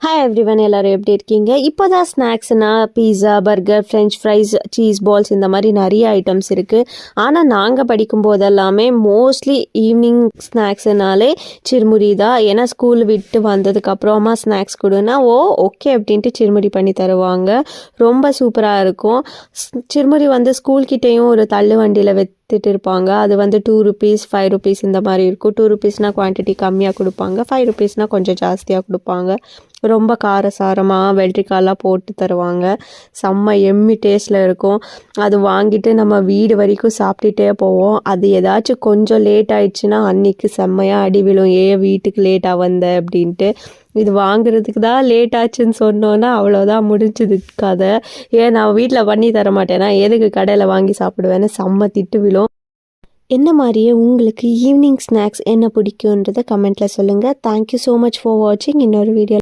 Hi everyone, எல்லாரும் எப்படி இருக்கீங்க? இப்போ தான் ஸ்நாக்ஸ்னா pizza, burger, French fries, cheese balls இந்த மாதிரி நிறைய ஐட்டம்ஸ் இருக்குது. ஆனால் நாங்கள் படிக்கும் போதெல்லாமே மோஸ்ட்லி ஈவினிங் ஸ்நாக்ஸ்னாலே சிறுமுறி தான். ஏன்னா ஸ்கூல் விட்டு வந்ததுக்கப்புறம் அம்மா ஸ்நாக்ஸ் கொடுன்னா ஓகே அப்படின்ட்டு சிறுமுறி பண்ணி தருவாங்க. ரொம்ப சூப்பராக இருக்கும். சிறுமுறி வந்து ஸ்கூல்கிட்டேயும் ஒரு தள்ளு வண்டியில் விற்றுட்டு இருப்பாங்க. அது வந்து 2 rupees 5 rupees இந்த மாதிரி இருக்கும். 2 rupeesனால் குவான்டிட்டி கம்மியாக கொடுப்பாங்க, 5 rupeesனால் கொஞ்சம் ஜாஸ்தியாக கொடுப்பாங்க. ரொம்ப காரசாரமாக வெள்ளரிக்காயெலாம் போட்டு தருவாங்க. செம்ம எம்மி டேஸ்ட்டில் இருக்கும். அது வாங்கிட்டு நம்ம வீடு வரைக்கும் சாப்பிட்டுட்டே போவோம். அது ஏதாச்சும் கொஞ்சம் லேட் ஆயிடுச்சுன்னா அன்றைக்கி செம்மையாக அடி விழும், ஏன் வீட்டுக்கு லேட்டாக வந்த அப்படின்ட்டு. இது வாங்குறதுக்கு தான் லேட் ஆச்சுன்னு சொன்னோன்னா அவ்வளோதான், முடிஞ்சுது கதை. ஏன் நான் வீட்டில் பண்ணி தர மாட்டேன்னா எதுக்கு கடையில் வாங்கி சாப்பிடுவேன்னு செம்ம திட்டு விழும். என்ன மாதிரியே உங்களுக்கு ஈவினிங் ஸ்நாக்ஸ் என்ன பிடிக்குன்றதை கமெண்ட்டில் சொல்லுங்கள். தேங்க்யூ ஸோ மச் ஃபார் வாட்சிங். இன்னொரு வீடியோ